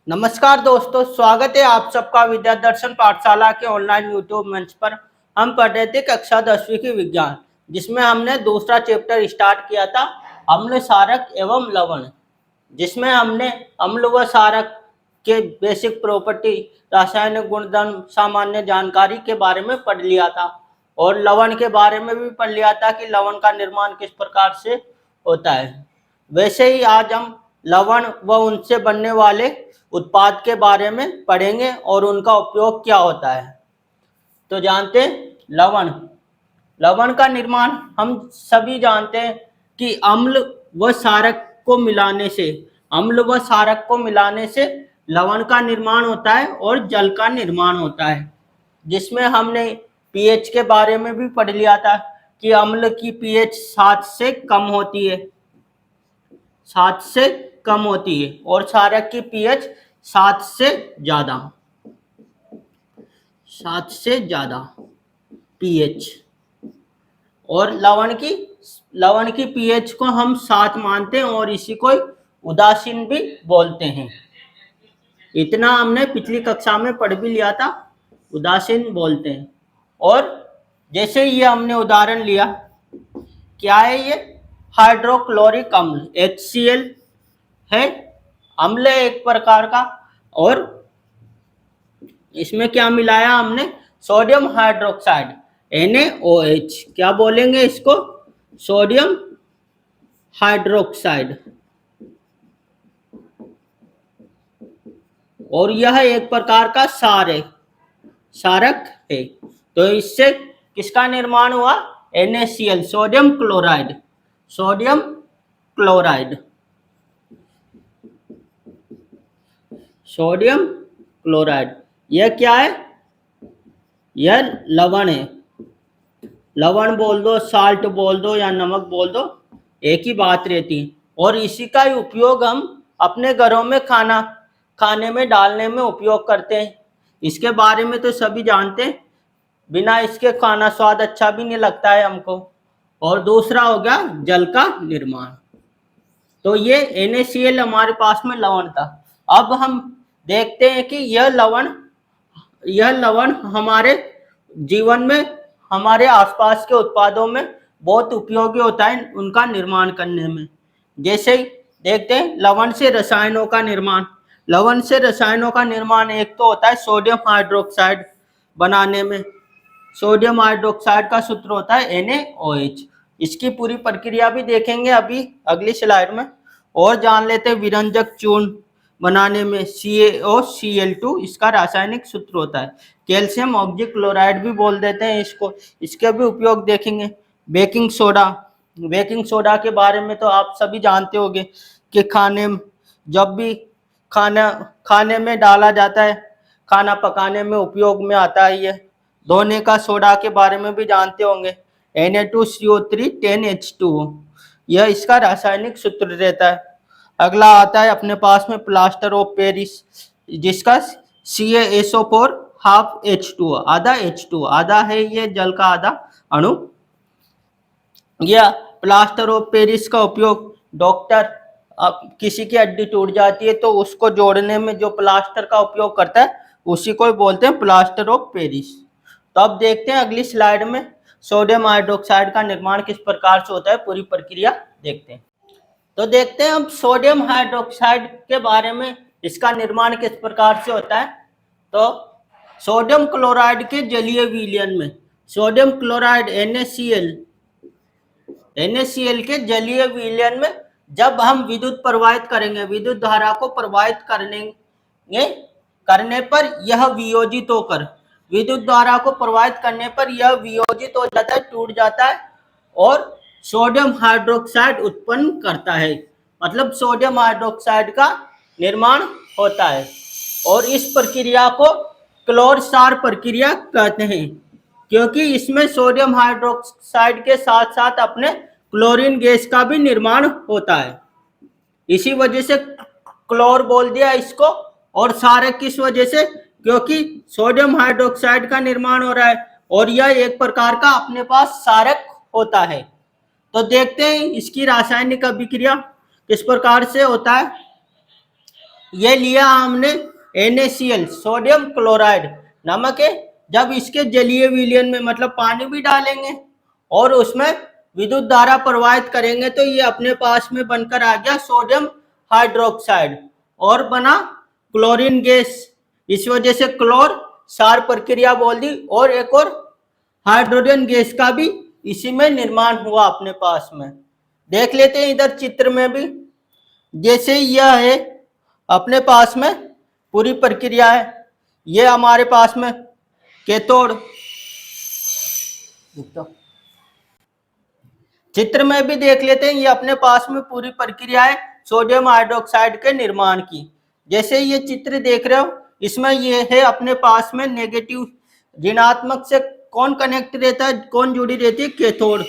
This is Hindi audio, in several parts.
नमस्कार दोस्तों, स्वागत है आप सबका विद्या दर्शन पाठशाला के ऑनलाइन यूट्यूब मंच पर। हम पढ़ रहे थे कक्षा 10वीं की विज्ञान, जिसमें हमने दूसरा चैप्टर स्टार्ट किया था, अम्ल, क्षारक एवं लवण, जिसमें हमने अम्ल व क्षारक के बेसिक प्रॉपर्टी, रासायनिक गुणधर्म, सामान्य जानकारी के बारे में पढ़ लिया था और लवण के बारे में भी पढ़ लिया था कि लवण का निर्माण किस प्रकार से होता है। वैसे ही आज हम लवण व उनसे बनने वाले उत्पाद के बारे में पढ़ेंगे और उनका उपयोग क्या होता है। तो जानते हैं लवण। लवण का निर्माण हम सभी जानते हैं कि अम्ल व क्षारक को मिलाने से लवण का निर्माण होता है और जल का निर्माण होता है, जिसमें हमने पीएच के बारे में भी पढ़ लिया था कि अम्ल की पीएच 7 से कम होती है, 7 से कम होती है, और क्षारक की पीएच 7 से ज्यादा पीएच। और लवण की पीएच को हम 7 मानते हैं और इसी को उदासीन भी बोलते हैं। इतना हमने पिछली कक्षा में पढ़ भी लिया था, उदासीन बोलते हैं। और जैसे ये हमने उदाहरण लिया, क्या है ये? हाइड्रोक्लोरिक अम्ल, HCl है, अम्ल है एक प्रकार का। और इसमें क्या मिलाया हमने? Sodium hydroxide, NaOH। क्या बोलेंगे इसको? Sodium hydroxide. और यह एक प्रकार का क्षारक है। तो इससे किसका निर्माण हुआ? NaCl, sodium chloride. यह क्या है? यह लवण है। लवण बोल दो, साल्ट बोल दो या नमक बोल दो, एक ही बात रहती है। और इसी का ही उपयोग हम अपने घरों में खाने में डालने में उपयोग करते हैं। इसके बारे में तो सभी जानते हैं, बिना इसके खाना स्वाद अच्छा भी नहीं लगता है हमको। और दूसरा हो गया जल का निर्माण। तो ये NaCl हमारे पास में लवण था। अब हम देखते हैं कि यह लवण हमारे जीवन में, हमारे आसपास के उत्पादों में बहुत उपयोगी होता है उनका निर्माण करने में। जैसे ही देखते हैं लवण से रसायनों का निर्माण एक तो होता है सोडियम हाइड्रोक्साइड बनाने में। सोडियम हाइड्रोक्साइड का सूत्र होता है NaOH। इसकी पूरी प्रक्रिया भी देखेंगे अभी अगली स्लाइड में। और जान लेते हैं विरंजक चूर्ण बनाने में CaOCl2 इसका रासायनिक सूत्र होता है। कैल्शियम ऑक्सीक्लोराइड भी बोल देते हैं इसको, इसके भी उपयोग देखेंगे। बेकिंग सोडा के बारे में तो आप सभी जानते होंगे कि जब भी खाने में डाला जाता है, खाना पकाने में उपयोग में आता है। ये धोने का सोडा के बारे में भी जानते होंगे, Na2CO3 10H2O, यह इसका रासायनिक सूत्र रहता है। अगला आता है अपने पास में प्लास्टर ऑफ पेरिस, जिसका CaSO4 हाफ H2O, आधा H2O, आधा है ये जल का आधा अणु। यह प्लास्टर ऑफ पेरिस का उपयोग किसी की हड्डी टूट जाती है तो उसको जोड़ने में जो प्लास्टर का उपयोग करता है उसी को बोलते हैं प्लास्टर ऑफ पेरिस। तो अब देखते हैं अगली स्लाइड में सोडियम हाइड्रोक्साइड का निर्माण किस प्रकार से होता है, पूरी प्रक्रिया देखते हैं। तो देखते हैं अब सोडियम हाइड्रोक्साइड के बारे में, इसका निर्माण किस प्रकार से होता है। तो सोडियम क्लोराइड के जलीय विलयन में, सोडियम क्लोराइड NaCl के जलीय विलयन में जब हम विद्युत प्रवाहित करेंगे, विद्युत धारा को प्रवाहित करने पर यह वियोजित होकर, विद्युत धारा को प्रवाहित करने पर यह वियोजित हो जाता है, टूट जाता है और सोडियम हाइड्रोक्साइड उत्पन्न करता है। मतलब सोडियम हाइड्रोक्साइड का निर्माण होता है। और इस प्रक्रिया को क्लोर-क्षार प्रक्रिया कहते हैं, क्योंकि इसमें सोडियम हाइड्रोक्साइड के साथ साथ अपने क्लोरीन गैस का भी निर्माण होता है। इसी वजह से क्लोर बोल दिया इसको। और क्षारक किस वजह से? क्योंकि सोडियम हाइड्रोक्साइड का निर्माण हो रहा है और यह एक प्रकार का अपने पास क्षारक होता है। तो देखते हैं इसकी रासायनिक अभिक्रिया किस प्रकार से होता है। ये लिया हमने NaCl, सोडियम क्लोराइड नमक है। जब इसके जलीय विलयन में मतलब पानी भी डालेंगे और उसमें विद्युत धारा प्रवाहित करेंगे तो ये अपने पास में बनकर आ गया सोडियम हाइड्रोक्साइड और बना क्लोरीन गैस। इस वजह से क्लोर सार प्रक्रिया बोल दी। और एक और हाइड्रोजन गैस का भी इसी में निर्माण हुआ अपने पास में। देख लेते हैं इधर चित्र में भी। जैसे यह है अपने पास में पूरी प्रक्रिया है। ये हमारे पास में कैथोड, चित्र में भी देख लेते हैं। ये अपने पास में पूरी प्रक्रिया है सोडियम हाइड्रोक्साइड के निर्माण की। जैसे ये चित्र देख रहे हो, इसमें ये है अपने पास में नेगेटिव, ऋणात्मक से कौन कनेक्ट रहता है, कौन जुड़ी रहती है, कैथोड,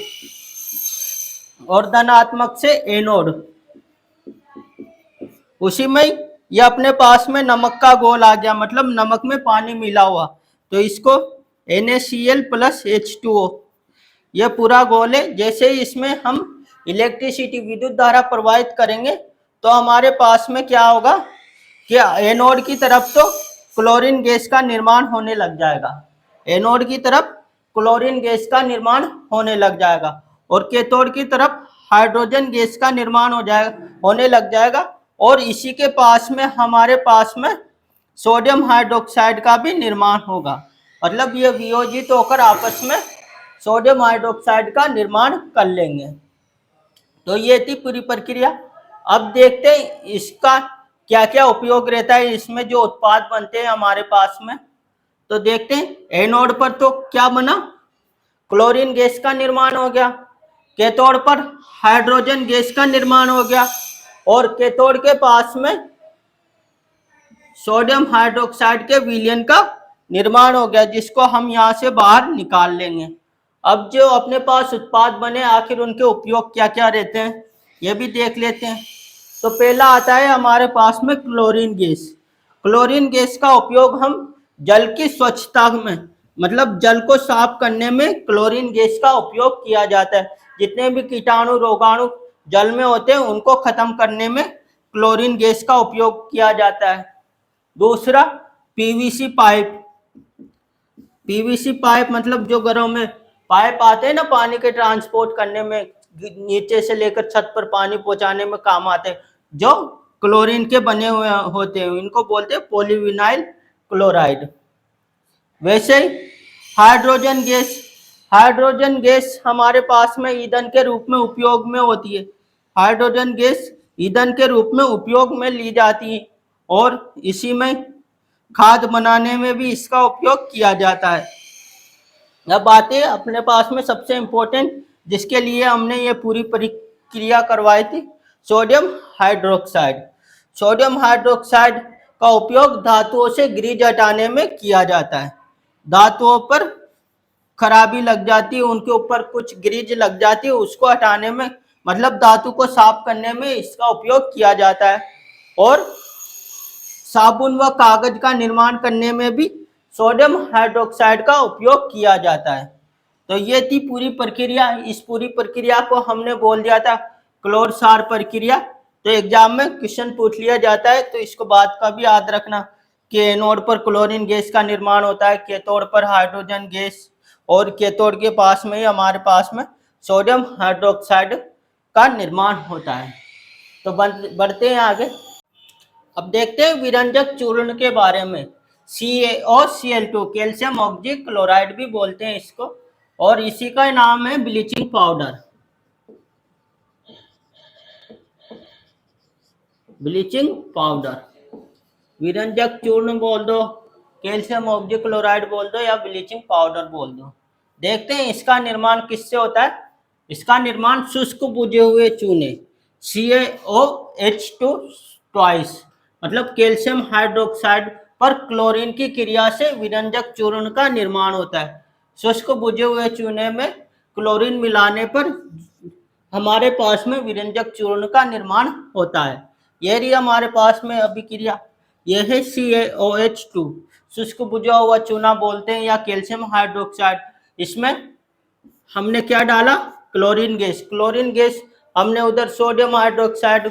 और धनात्मक से एनोड। उसी में ये अपने पास में नमक का घोल आ गया, मतलब नमक में पानी मिला हुआ, तो इसको NaCl + H2O यह पूरा घोल है। जैसे ही इसमें हम इलेक्ट्रिसिटी विद्युत धारा प्रवाहित करेंगे तो हमारे पास में क्या होगा कि एनोड की तरफ तो क्लोरीन गैस का निर्माण होने लग जाएगा, एनोड की तरफ क्लोरीन गैस का निर्माण होने लग जाएगा और कैथोड की तरफ हाइड्रोजन गैस का निर्माण होने लग जाएगा। और इसी के पास में हमारे पास में सोडियम हाइड्रोक्साइड का भी निर्माण होगा, मतलब ये वियोजित होकर आपस में सोडियम हाइड्रोक्साइड का निर्माण कर लेंगे। तो ये थी पूरी प्रक्रिया। अब देखते हैं इसका क्या क्या उपयोग रहता है, इसमें जो उत्पाद बनते हैं हमारे पास में। तो देखते हैं एनोड पर तो क्या बना, क्लोरीन गैस का निर्माण हो गया, कैथोड पर हाइड्रोजन गैस का निर्माण हो गया और कैथोड के पास में सोडियम हाइड्रोक्साइड के विलयन का निर्माण हो गया, जिसको हम यहाँ से बाहर निकाल लेंगे। अब जो अपने पास उत्पाद बने आखिर उनके उपयोग क्या क्या रहते हैं ये भी देख लेते हैं। तो पहला आता है हमारे पास में क्लोरीन गैस। क्लोरीन गैस का उपयोग हम जल की स्वच्छता में, मतलब जल को साफ करने में क्लोरीन गैस का उपयोग किया जाता है। जितने भी कीटाणु रोगाणु जल में होते हैं उनको खत्म करने में क्लोरीन गैस का उपयोग किया जाता है। दूसरा पीवीसी पाइप, पीवीसी पाइप मतलब जो घरों में पाइप आते हैं ना पानी के ट्रांसपोर्ट करने में, नीचे से लेकर छत पर पानी पहुंचाने में काम आते हैं, जो क्लोरीन के बने हुए होते हैं, इनको बोलते हैं पॉलीविनाइल क्लोराइड। वैसे ही हाइड्रोजन गैस, हाइड्रोजन गैस हमारे पास में ईंधन के रूप में उपयोग में होती है। हाइड्रोजन गैस ईंधन के रूप में उपयोग में ली जाती है और इसी में खाद बनाने में भी इसका उपयोग किया जाता है। अब बात है अपने पास में सबसे इम्पोर्टेंट जिसके लिए हमने ये पूरी प्रक्रिया करवाई थी, सोडियम हाइड्रोक्साइड। सोडियम हाइड्रोक्साइड का उपयोग धातुओं से ग्रीज हटाने में किया जाता है। धातुओं पर खराबी लग जाती है, उनके ऊपर कुछ ग्रीज लग जाती है, उसको हटाने में, मतलब धातु को साफ करने में इसका उपयोग किया जाता है। और साबुन व कागज का निर्माण करने में भी सोडियम हाइड्रोक्साइड का उपयोग किया जाता है। तो ये थी पूरी प्रक्रिया। इस पूरी प्रक्रिया को हमने बोल दिया था क्लोर सार प्रक्रिया। तो एग्जाम में क्वेश्चन पूछ लिया जाता है, तो इसको बात का भी याद रखना कि एनोड पर क्लोरीन गैस का निर्माण होता है, कैथोड पर हाइड्रोजन गैस, और कैथोड के पास में ही हमारे पास में सोडियम हाइड्रोक्साइड का निर्माण होता है। तो बढ़ते हैं आगे। अब देखते हैं विरंजक चूर्ण के बारे में। CaOCl2 कैल्शियम ऑक्जी क्लोराइड भी बोलते हैं इसको, और इसी का नाम है ब्लीचिंग पाउडर। ब्लीचिंग पाउडर, विरंजक चूर्ण बोल दो, कैल्शियम ऑक्जी क्लोराइड बोल दो, या ब्लीचिंग पाउडर बोल दो। देखते हैं इसका निर्माण किससे होता है। इसका निर्माण शुष्क बुझे हुए चूने CaOH2 ट्वाइस, मतलब कैल्शियम हाइड्रोक्साइड पर क्लोरीन की क्रिया से विरंजक चूर्ण का निर्माण होता है। शुष्क बुझे हुए चूने में क्लोरीन मिलाने पर हमारे पास में विरंजक चूर्ण का निर्माण होता है। यह रही हमारे पास में अभिक्रिया, यह है CaOH2, शुष्क बुझा हुआ चूना बोलते हैं या कैल्शियम हाइड्रोक्साइड। इसमें हमने क्या डाला, क्लोरीन गैस। क्लोरीन गैस हमने उधर सोडियम हाइड्रोक्साइड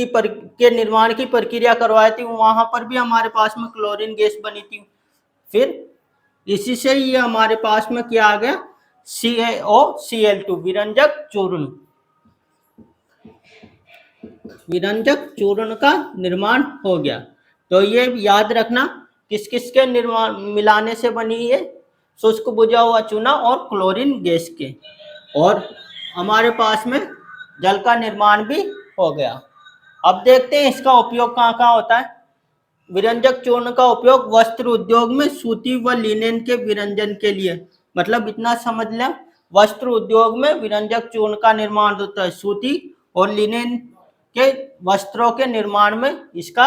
के निर्माण की प्रक्रिया करवाई थी, वहां पर भी हमारे पास में क्लोरीन गैस बनी थी। फिर इसी से ये हमारे पास में क्या आ गया, CaOCl2 विरंजक चूर्ण, विरंजक चूर्ण का निर्माण हो गया। तो ये याद रखना किस किस के निर्माण मिलाने से बनी है, शुष्क बुझा हुआ चूना और क्लोरीन गैस के, और हमारे पास में जल का निर्माण भी हो गया। अब देखते हैं इसका उपयोग कहाँ कहाँ होता है। विरंजक चूर्ण का उपयोग वस्त्र उद्योग में सूती व लिनेन के विरंजन के लिए, मतलब इतना समझ लें, वस्त्र उद्योग में विरंजक चूर्ण का निर्माण होता है, सूती और लिनेन के वस्त्रों के निर्माण में इसका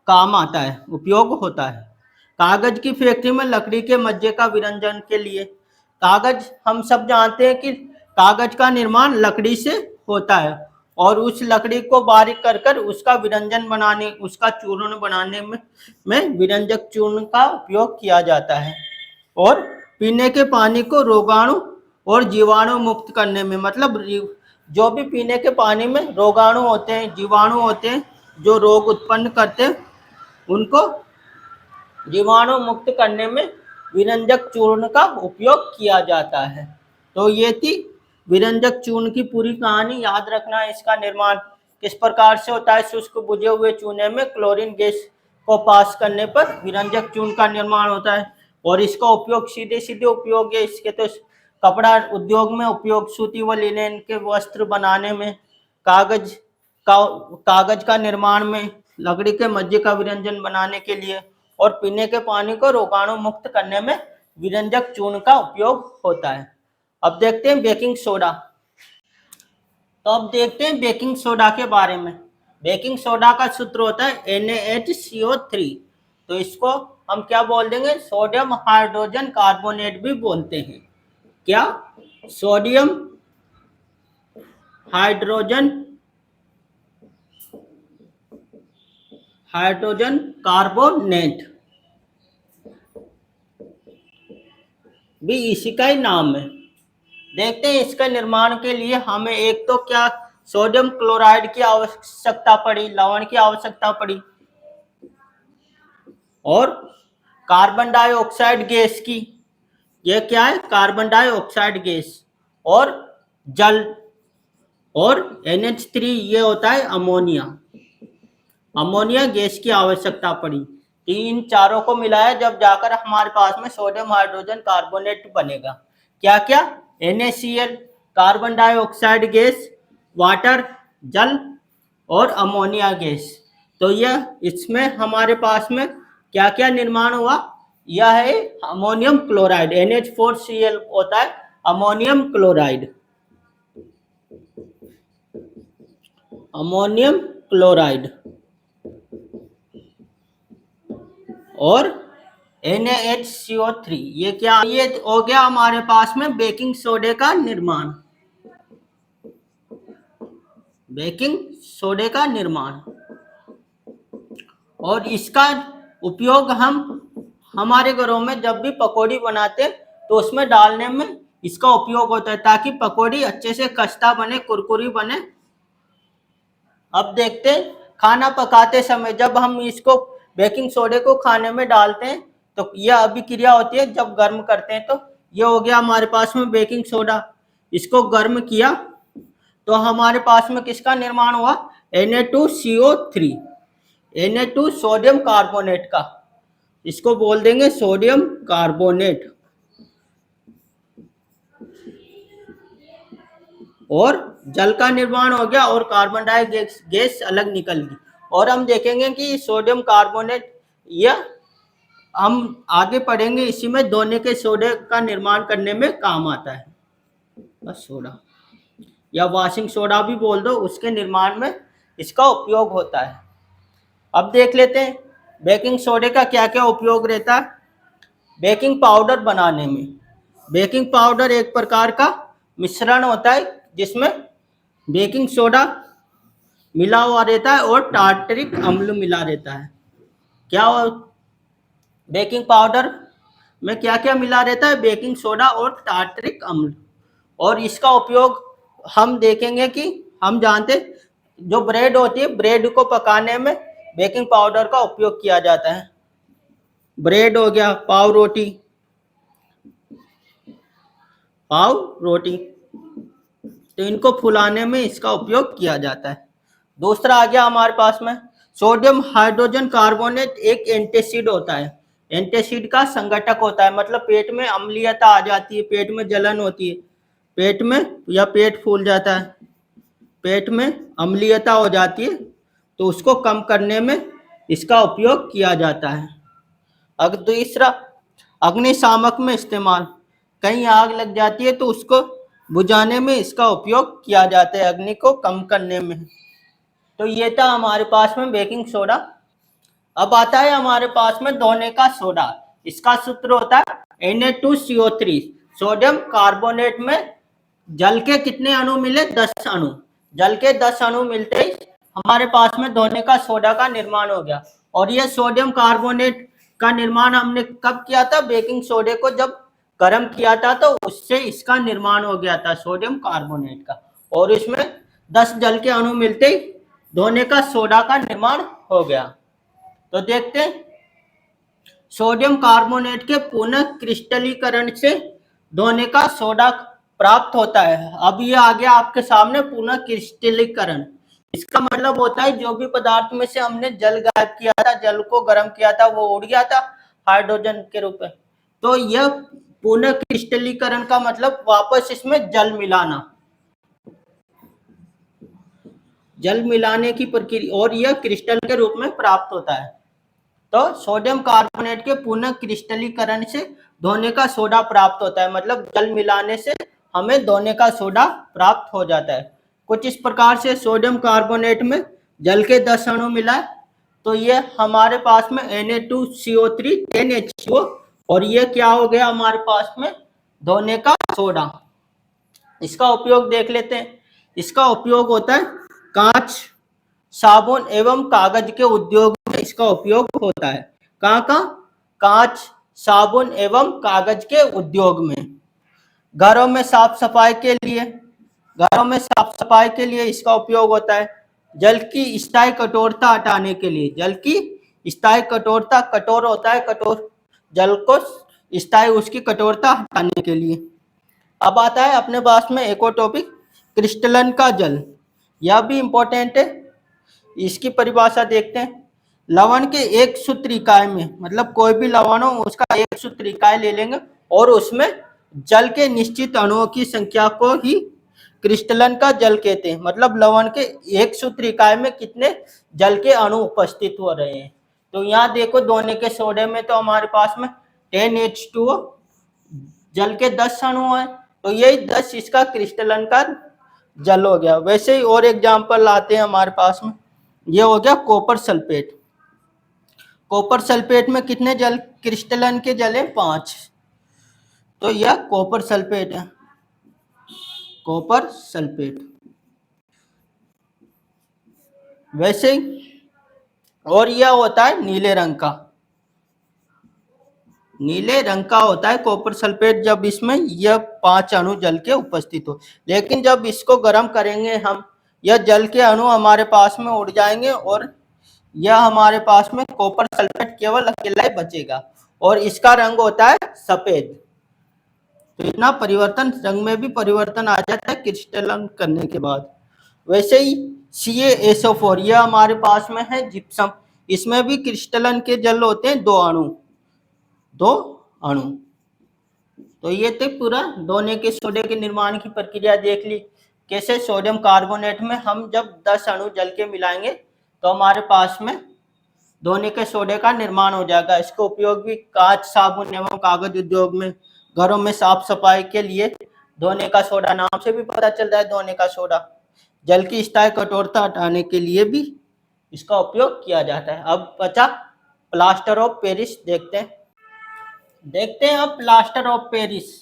काम आता है, उपयोग होता है। कागज की फैक्ट्री में लकड़ी के मज्जे का विरंजन के लिए, कागज हम सब जानते हैं कि कागज का निर्माण लकड़ी से होता है, और उस लकड़ी को बारीक कर कर उसका विरंजन बनाने, उसका चूर्ण बनाने में विरंजक चूर्ण का उपयोग किया जाता है। और पीने के पानी को रोगाणु और जीवाणु मुक्त करने में, मतलब जो भी पीने के पानी में रोगाणु होते हैं, जीवाणु होते हैं जो रोग उत्पन्न करते हैं, उनको जीवाणु मुक्त करने में विरंजक चूर्ण का उपयोग किया जाता है। तो ये थी विरंजक चूर्ण की पूरी कहानी। याद रखना है इसका निर्माण किस प्रकार से होता है। शुष्क बुझे हुए चूने में क्लोरीन गैस को पास करने पर विरंजक चूर्ण का निर्माण होता है, और इसका उपयोग सीधे सीधे उपयोग है इसके तो कपड़ा उद्योग में उपयोग, सूती व लिनेन के वस्त्र बनाने में, कागज का निर्माण में, लकड़ी के मज्जे का विरंजन बनाने के लिए, और पीने के पानी को रोगाणु मुक्त करने में विरंजक चूर्ण का उपयोग होता है। अब देखते हैं बेकिंग सोडा। तो अब देखते हैं बेकिंग सोडा के बारे में। बेकिंग सोडा का सूत्र होता है NaHCO3। तो इसको हम क्या बोल देंगे, सोडियम हाइड्रोजन कार्बोनेट भी बोलते हैं। क्या, सोडियम हाइड्रोजन कार्बोनेट भी इसी का ही नाम है। देखते हैं इसके निर्माण के लिए हमें एक तो क्या सोडियम क्लोराइड की आवश्यकता पड़ी, लवण की आवश्यकता पड़ी, और कार्बन डाइऑक्साइड गैस की, यह क्या है, कार्बन डाइऑक्साइड गैस, और जल, और NH3 ये होता है अमोनिया, अमोनिया गैस की आवश्यकता पड़ी। इन चारों को मिलाया जब जाकर हमारे पास में सोडियम हाइड्रोजन कार्बोनेट बनेगा। क्या क्या, NaCl carbon dioxide gas, water जल, और अमोनिया गैस। तो यह इसमें हमारे पास में क्या क्या निर्माण हुआ, यह है अमोनियम क्लोराइड, NH4Cl होता है अमोनियम क्लोराइड, अमोनियम क्लोराइड, और NaHCO3। ये क्या, ये हो गया हमारे पास में बेकिंग सोडे का निर्माण, बेकिंग सोडे का निर्माण। और इसका उपयोग हम हमारे घरों में जब भी पकौड़ी बनाते हैं तो उसमें डालने में इसका उपयोग होता है, ताकि पकौड़ी अच्छे से खस्ता बने, कुरकुरी बने। अब देखते हैं खाना पकाते समय जब हम इसको बेकिंग सोडे को खाने में डालते हैं तो यह अभिक्रिया होती है जब गर्म करते हैं। तो यह हो गया हमारे पास में बेकिंग सोडा, इसको गर्म किया तो हमारे पास में किसका निर्माण हुआ, Na2CO3, Na2 सोडियम कार्बोनेट का, इसको बोल देंगे सोडियम कार्बोनेट, और जल का निर्माण हो गया और कार्बन डाइऑक्साइड गैस अलग निकल गई। और हम देखेंगे कि सोडियम कार्बोनेट यह हम आगे पढ़ेंगे, इसी में दोने के सोडे का निर्माण करने में काम आता है। बस सोडा या वॉशिंग सोडा भी बोल दो, उसके निर्माण में इसका उपयोग होता है। अब देख लेते हैं बेकिंग सोडे का क्या क्या उपयोग रहता है। बेकिंग पाउडर बनाने में, बेकिंग पाउडर एक प्रकार का मिश्रण होता है जिसमें बेकिंग सोडा मिला हुआ रहता है और टार्टरिक अम्ल मिला रहता है। क्या बेकिंग पाउडर में क्या क्या मिला रहता है, बेकिंग सोडा और टार्टरिक अम्ल। और इसका उपयोग हम देखेंगे कि हम जानते जो ब्रेड होती है, ब्रेड को पकाने में बेकिंग पाउडर का उपयोग किया जाता है। ब्रेड हो गया, पाव रोटी, पाव रोटी, तो इनको फुलाने में इसका उपयोग किया जाता है। दूसरा आ गया हमारे पास में सोडियम हाइड्रोजन कार्बोनेट, एक एंटासिड होता है। एंटासिड का संघटक होता है, मतलब पेट में अम्लीयता आ जाती है, पेट में जलन होती है, पेट में या पेट फूल जाता है, पेट में अम्लीयता हो जाती है, तो उसको कम करने में इसका उपयोग किया जाता है। अगर दूसरा अग्निशामक में इस्तेमाल, कहीं आग लग जाती है तो उसको बुझाने में इसका उपयोग किया जाता है, अग्नि को कम करने में। तो ये था हमारे पास में बेकिंग सोडा। अब आता है हमारे पास में धोने का सोडा। इसका सूत्र होता है Na2CO3। सोडियम कार्बोनेट में जल के कितने अणु मिले? 10 अणु। जल के 10 अणु मिलते ही हमारे पास में धोने का सोडा का निर्माण हो गया। और ये सोडियम कार्बोनेट का निर्माण हमने कब किया था? बेकिंग सोडे को जब गर्म किया था तो उससे इसका निर्माण हो गया था, सोडियम कार्बोनेट का। और इसमें 10 जल के अणु मिलते ही धोने का सोडा का निर्माण हो गया। तो देखते हैं, सोडियम कार्बोनेट के पुनः क्रिस्टलीकरण से धोने का सोडा प्राप्त होता है। अब ये आ गया आपके सामने पुनः क्रिस्टलीकरण। इसका मतलब होता है जो भी पदार्थ में से हमने जल गायब किया था, जल को गर्म किया था, वो उड़ गया था हाइड्रोजन के रूप में, तो यह पुनः क्रिस्टलीकरण का मतलब वापस इसमें जल मिलाना, जल मिलाने की प्रक्रिया, और यह क्रिस्टल के रूप में प्राप्त होता है। तो सोडियम कार्बोनेट के पुनः क्रिस्टलीकरण से धोने का सोडा प्राप्त होता है, मतलब जल मिलाने से हमें धोने का सोडा प्राप्त हो जाता है। कुछ इस प्रकार से सोडियम कार्बोनेट में जल के 10 अणु मिला, तो ये हमारे पास में Na2CO3 10HCO, और ये क्या हो गया हमारे पास में? धोने का सोडा। इसका उपयोग देख लेते हैं। इसका उपयोग होता है कांच, साबुन एवं कागज के उद्योग में इसका उपयोग होता है। कहाँ कहाँ? कांच, साबुन एवं कागज के उद्योग में। घरों में साफ सफाई के लिए, घरों में साफ सफाई के लिए इसका उपयोग होता है। जल की स्थायी कठोरता हटाने के लिए, जल की स्थायी कठोरता, कठोर होता है, कठोर जल को स्थायी उसकी कठोरता हटाने के लिए। अब आता है अपने पास में एक और टॉपिक, क्रिस्टलन का जल। यह भी इंपॉर्टेंट है। इसकी परिभाषा देखते हैं। लवण के एक सूत्र इकाई में, मतलब कोई भी लवण हो उसका एक सूत्र इकाई ले लेंगे और उसमें जल के निश्चित अणुओं की संख्या को ही क्रिस्टलन का जल कहते हैं। मतलब लवण के एक सूत्र इकाई में कितने जल के अणु उपस्थित हो रहे हैं। तो यहाँ देखो, धोने के सोडे में तो हमारे पास में 10H2O, जल के 10 अणु है, तो यही 10 इसका क्रिस्टलन का जल हो गया। वैसे ही और एग्जाम्पल लाते हैं हमारे पास में। ये हो गया कॉपर सल्फेट। कॉपर सल्फेट में कितने जल क्रिस्टलन के जल हैं? 5। तो यह कॉपर सल्फेट है, कॉपर सल्फेट। वैसे ही और यह होता है नीले रंग का, नीले रंग का होता है कॉपर सल्फेट, जब इसमें यह 5 अणु जल के उपस्थित हो। लेकिन जब इसको गर्म करेंगे हम, यह जल के अणु हमारे पास में उड़ जाएंगे और यह हमारे पास में कॉपर सल्फेट केवल अकेला ही बचेगा, और इसका रंग होता है सफेद। तो इतना परिवर्तन, रंग में भी परिवर्तन आ जाता है क्रिस्टलन करने के बाद। वैसे ही CaSO4, यह हमारे पास में है जिप्सम। इसमें भी क्रिस्टलन के जल होते हैं, 2 अणु, 2 अणु। तो ये थे पूरा धोने के सोडे के निर्माण की प्रक्रिया देख ली। कैसे सोडियम कार्बोनेट में हम जब 10 अणु जल के मिलाएंगे तो हमारे पास में धोने के सोडे का निर्माण हो जाएगा। इसका उपयोग भी कांच, साबुन एवं कागज उद्योग में, घरों में साफ सफाई के लिए धोने का सोडा, नाम से भी पता चल रहा है धोने का सोडा, जल की स्थायी कठोरता हटाने के लिए भी इसका उपयोग किया जाता है। अब बचा प्लास्टर ऑफ पेरिस। देखते हैं अब plaster of Paris.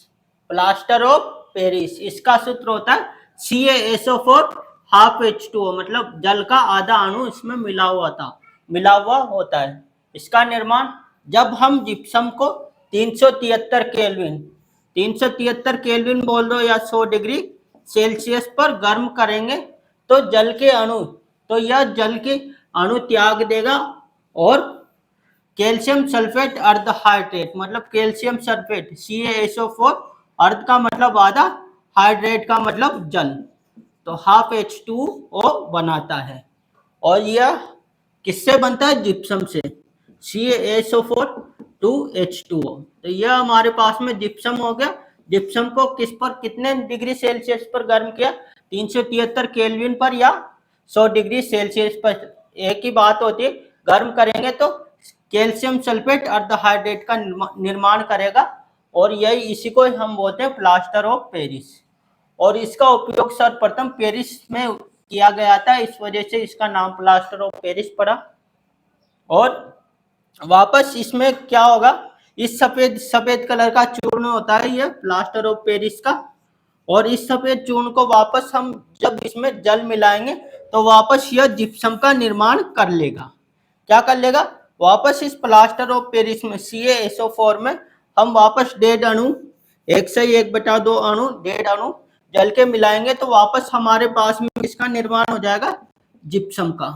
Plaster of Paris, इसका सूत्र होता है CaSO4 ½ H2O, मतलब जल का आधा अणु इसमें मिला हुआ होता है। इसका निर्माण, जब हम जिप्सम को 373 केल्विन, 373 केल्विन बोल दो या 100 डिग्री सेल्सियस पर गर्म करेंगे तो जल के अणु तो यह जल के अणु त्याग देगा और कैल्शियम सल्फेट अर्ध हाइड्रेट, मतलब कैल्शियम सल्फेट CaSO4, अर्ध का मतलब आधा, हाइड्रेट का मतलब जल, तो हाफ H2O बनाता है। और यह किससे बनता है? जिप्सम से, CaSO4 2H2O। तो यह हमारे पास में जिप्सम हो गया। जिप्सम को किस पर, कितने डिग्री सेल्सियस पर गर्म किया? 373 केल्विन पर या 100 डिग्री सेल्सियस पर। एक ही बात होती है, गर्म करेंगे तो कैल्शियम सल्फेट अर्धहाइड्रेट का निर्माण करेगा, और यही इसी को हम बोलते हैं प्लास्टर ऑफ पेरिस। और इसका उपयोग सर्वप्रथम पेरिस में किया गया था, इस वजह से इसका नाम प्लास्टर ऑफ पेरिस पड़ा। और वापस इसमें क्या होगा, इस सफेद सफेद कलर का चूर्ण होता है यह प्लास्टर ऑफ पेरिस का, और इस सफेद चूर्ण को वापस हम जब इसमें जल मिलाएंगे तो वापस यह जिप्सम का निर्माण कर लेगा। क्या कर लेगा? वापस इस प्लास्टर ऑफ पेरिस में CaSO4 में हम वापस 1.5 अणु, 1 से 1/2 अणु, 1.5 अणु जल के मिलाएंगे तो वापस हमारे पास में किसका निर्माण हो जाएगा? जिप्सम का।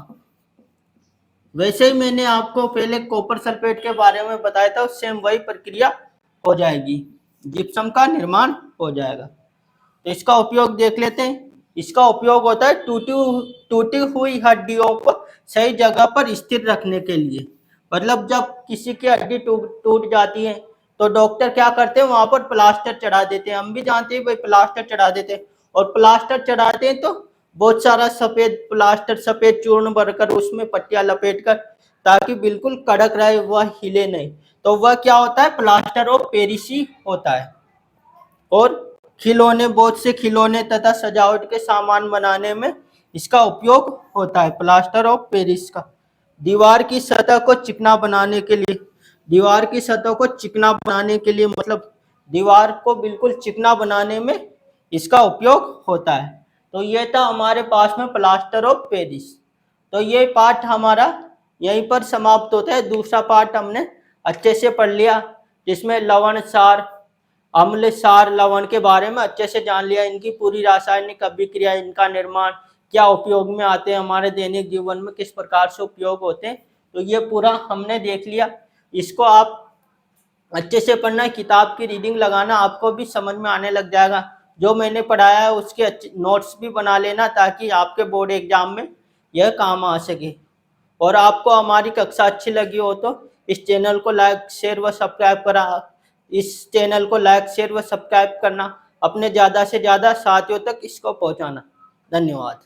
वैसे ही मैंने आपको पहले कॉपर सल्फेट के बारे में बताया था, सेम वही प्रक्रिया हो जाएगी, जिप्सम का निर्माण हो जाएगा। तो इसका उपयोग देख लेते हैं। इसका उपयोग होता है टूटी हुई हड्डियों को सही जगह पर स्थिर रखने के लिए। मतलब जब किसी की हड्डी टूट जाती है तो डॉक्टर क्या करते हैं, वहां पर प्लास्टर चढ़ा देते हैं। हम भी जानते हैं भाई, प्लास्टर चढ़ा देते हैं, और प्लास्टर चढ़ाते हैं तो बहुत सारा सफेद प्लास्टर, सफेद चूर्ण भरकर उसमें पट्टियां लपेट कर, ताकि बिल्कुल कड़क रहे, वह हिले नहीं। तो वह क्या होता है? प्लास्टर ऑफ पेरिस होता है। और खिलौने, बहुत से खिलौने तथा सजावट के सामान बनाने में इसका उपयोग होता है प्लास्टर ऑफ पेरिस का। दीवार की सतह को चिकना बनाने के लिए, दीवार की सतह को चिकना बनाने के लिए, मतलब दीवार को बिल्कुल चिकना बनाने में इसका उपयोग होता है। तो ये था हमारे पास में प्लास्टर ऑफ पेरिस। तो ये पार्ट हमारा यहीं पर समाप्त होता है। दूसरा पार्ट हमने अच्छे से पढ़ लिया, जिसमें लवण, सार, अम्ल, सार, लवण के बारे में अच्छे से जान लिया, इनकी पूरी रासायनिक अभिक्रिया, इनका निर्माण, क्या उपयोग में आते हैं, हमारे दैनिक जीवन में किस प्रकार से उपयोग होते हैं, तो ये पूरा हमने देख लिया। इसको आप अच्छे से पढ़ना, किताब की रीडिंग लगाना, आपको भी समझ में आने लग जाएगा। जो मैंने पढ़ाया है उसके अच्छे नोट्स भी बना लेना, ताकि आपके बोर्ड एग्जाम में यह काम आ सके। और आपको हमारी कक्षा अच्छी लगी हो तो इस चैनल को लाइक, शेयर व सब्सक्राइब करा, इस चैनल को लाइक, शेयर व सब्सक्राइब करना, अपने ज़्यादा से ज़्यादा साथियों तक इसको पहुंचाना। धन्यवाद।